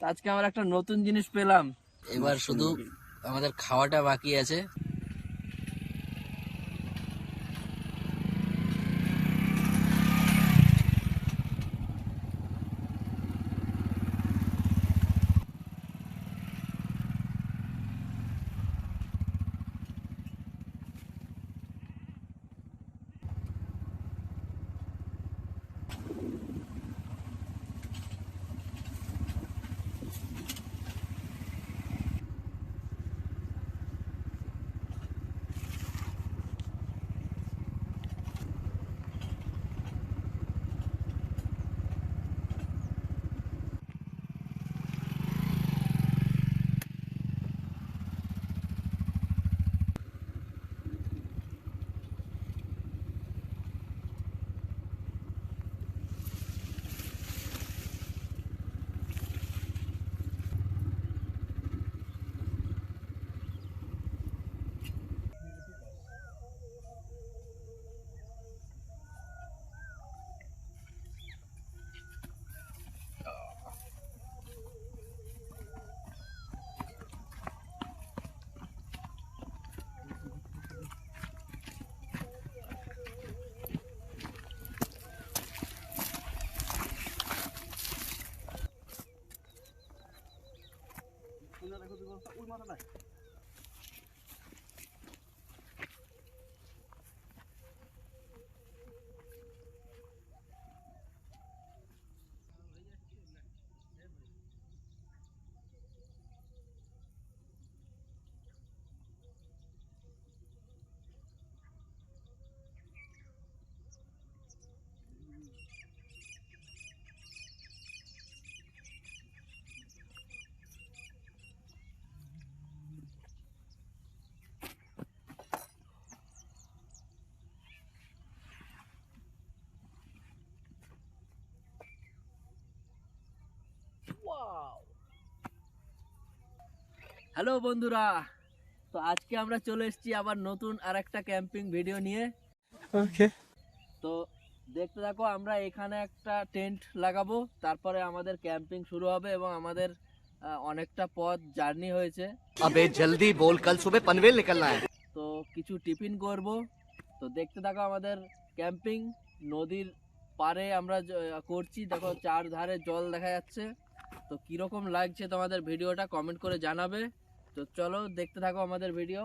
আজকে আমরা একটা নতুন জিনিস পেলাম, এবার শুধু আমাদের খাওয়াটা বাকি আছে। হ্যালো বন্ধুরা, তো আজকে আমরা চলে এসেছি আবার নতুন আর একটা ক্যাম্পিং ভিডিও নিয়ে। ওকে, তো দেখতে থাকো, আমরা এখানে একটা টেন্ট লাগাবো, তারপরে আমাদের ক্যাম্পিং শুরু হবে এবং আমাদের অনেকটা পথ জার্নি হয়েছে। अबे जल्दी बोल, कल सुबह पनवेल निकलना है। তো কিছু টিফিন করব। তো দেখতে থাকো আমাদের ক্যাম্পিং। নদীর পাড়ে আমরা করছি, দেখো চারধারে জল দেখা যাচ্ছে। তো কিরকম লাগছে তোমাদের ভিডিওটা কমেন্ট করে জানাবে। তো চলো দেখতে থাকো আমাদের ভিডিও।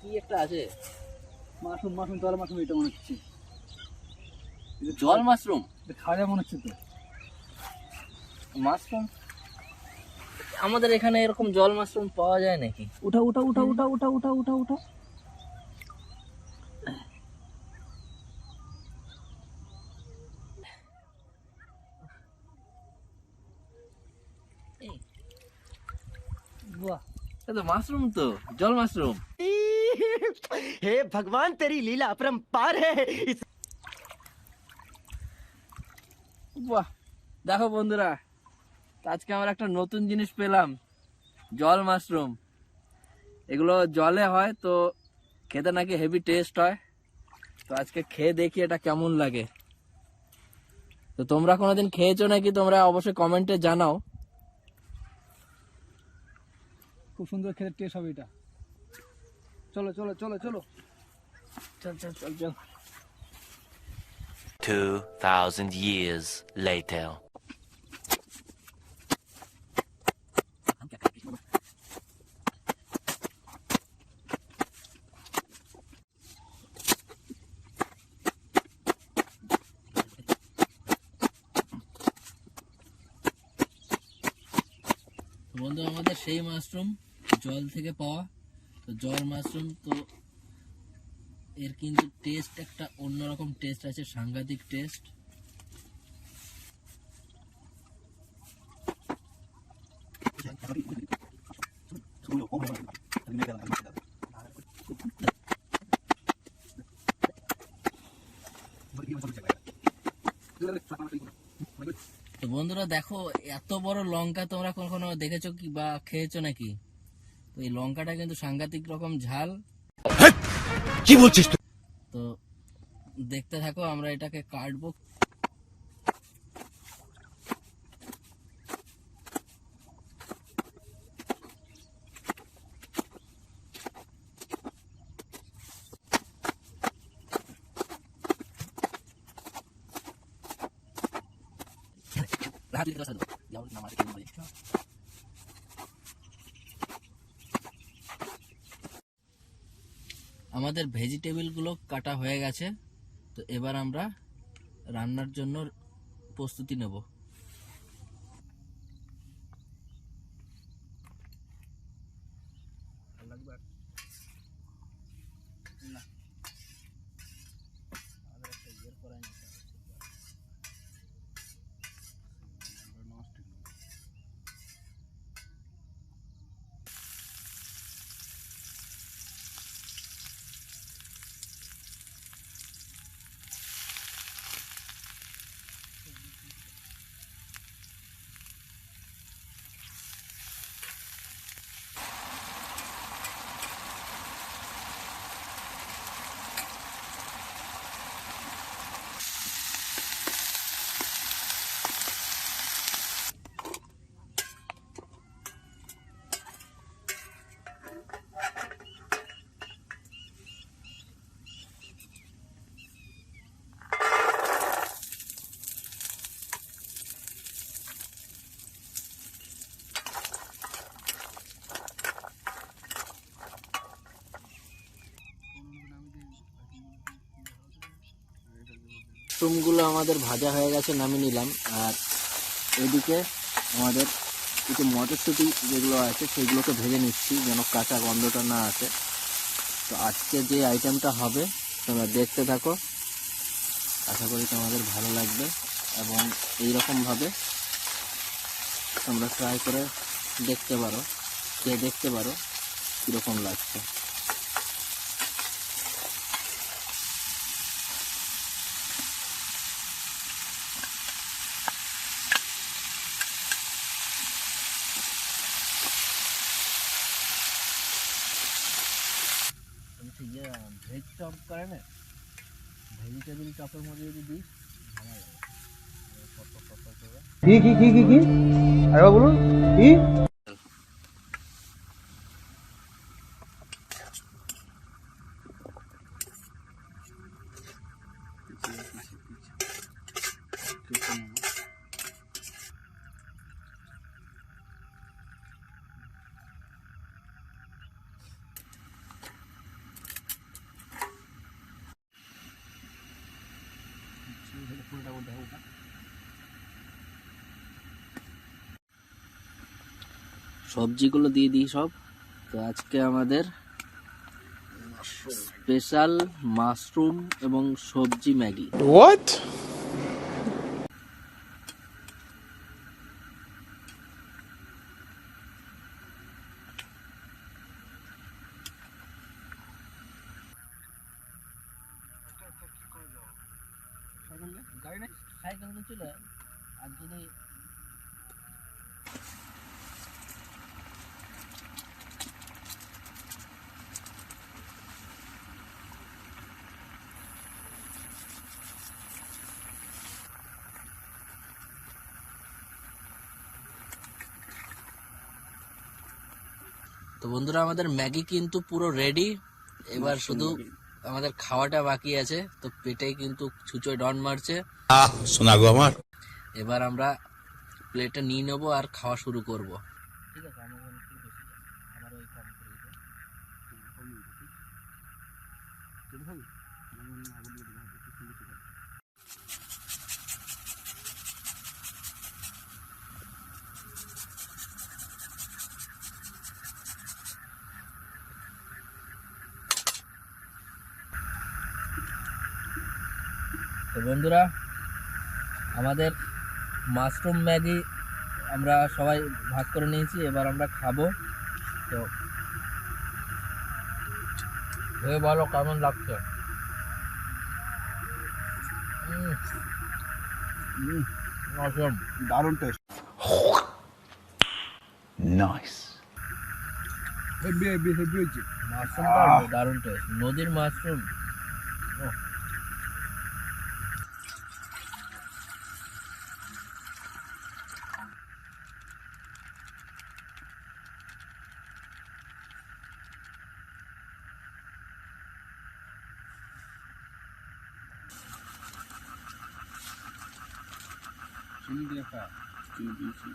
কি একটা আছে, মাশরুম মাশরুম জল মাশরুম, এটা মনে হচ্ছে জল মাশরুম। খাওয়া যায় মনে হচ্ছে তো। মাশরুম আমাদের এখানে এরকম জল মাশরুম পাওয়া যায় নাকি? উঠা উঠা উঠা উঠা উঠা উঠা উঠা উঠা। তো মাশরুম, তো জল মাশরুম। हे भगवान तेरी लीला अपरंपार है। বাহ, দেখো বন্ধুরা, আজকে আমরা একটা নতুন জিনিস পেলাম, জল মাশরুম। এগুলো জলে হয়, তো খেতে নাকি হেভি টেস্ট হয়। তো আজকে খেয়ে দেখি এটা কেমন লাগে। তো তোমরা কোনোদিন খেয়েছো নাকি তোমরা অবশ্যই কমেন্টে জানাও। খুব সুন্দর খেতে টেস্ট হবে এটা। চলো চলো চলো চলো। চল চল চল চল। 2,000 years later. বন্ধু, আমাদের সেই মাশরুম জল থেকে পাওয়া। তো জল মাশরুম তো এর কিন্তু টেস্ট একটা অন্যরকম টেস্ট আছে, সাংঘাতিক টেস্ট। তো বন্ধুরা দেখো, এত বড় লঙ্কা তোমরা কখনো দেখেছো কি বা খেয়েছো নাকি? তো এই লঙ্কাটা কিন্তু সাংঘাতিক রকম ঝাল। কি বলছিস তুই? তো দেখতে থাকো, আমরা এটাকে কাটবো। আমাদের ভেজিটেবল গুলো কাটা হয়ে গেছে। তো এবার আমরা রান্নার জন্য প্রস্তুতি নেব। মাশরুমগুলো আমাদের ভাজা হয়ে গেছে, নামিয়ে নিলাম। আর এদিকে আমাদের কিছু মটরশুঁটি যেগুলো আছে সেগুলোকে ভেজে নিচ্ছি, যেন কাঁচা গন্ধটা না আসে। তো আজকে যে আইটেমটা হবে তোমরা দেখতে থাকো, আশা করি তোমাদের ভালো লাগবে। এবং এইরকমভাবে তোমরা ট্রাই করে দেখতে পারো, খেয়ে দেখতে পারো কীরকম লাগছে। ভেজ চপ করে না, ভেজিটেবিল চপের মধ্যে যদি দিই ভালো লাগে। কি কি কি কি কি আরে বলুন কি? সবজিগুলো দিয়ে দিই সব। তো আজকে আমাদের স্পেশাল মাশরুম এবং সবজি ম্যাগি। What? সাইকেল তো ছিল আর যদি তো বন্ধুরা আমাদের ম্যাগি কিন্তু পুরো রেডি, এবার শুধু আমাদের খাওয়াটা বাকি আছে। তো পেটে কিন্তু ছুঁচোয় ডন মারছে। শোনা গো আমার। এবার আমরা প্লেটটা নিয়ে নেবো আর খাওয়া শুরু করব। ঠিক আছে, আমার ওই কম তো বন্ধুরা আমাদের মাশরুম ম্যাগি আমরা সবাই ভাগ করে নিয়েছি, এবার আমরা খাবো। তো ভেবে বলো কেমন লাগছে? মাশরুম দারুণ test. Nice. Heavy heavy heavy হয়েছে। মাশরুমটা দারুণ টেস্ট, নদীর মাশরুম। চিনি দিয়ে খা। চিনি দিয়েছি।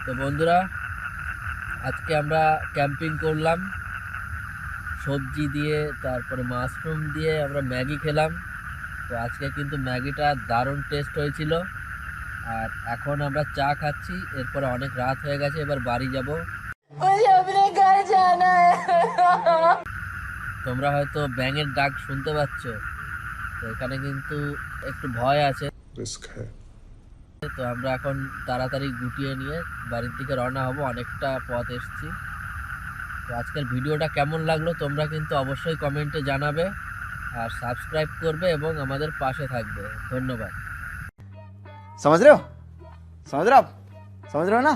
তো বন্ধুরা আজকে আমরা ক্যাম্পিং করলাম, সবজি দিয়ে তারপরে মাশরুম দিয়ে আমরা ম্যাগি খেলাম। তো আজকে কিন্তু ম্যাগিটা দারুণ টেস্ট হয়েছিল। আর এখন আমরা চা খাচ্ছি, এরপরে অনেক রাত হয়ে গেছে, এবার বাড়ি যাব। তোমরা হয়তো ব্যাঙের ডাক শুনতে পাচ্ছ, তো এখানে কিন্তু একটু ভয় আছে। তো আমরা এখন তাড়াতাড়ি গুটিয়ে নিয়ে বাড়ির দিকে রওনা হব, অনেকটা পথ এসেছি। তো আজকের ভিডিওটা কেমন লাগলো তোমরা কিন্তু অবশ্যই কমেন্টে জানাবে, আর সাবস্ক্রাইব করবে এবং আমাদের পাশে থাকবে। ধন্যবাদ। समझ रहे हो? समझ रहे हो आप? समझ रहे हो ना?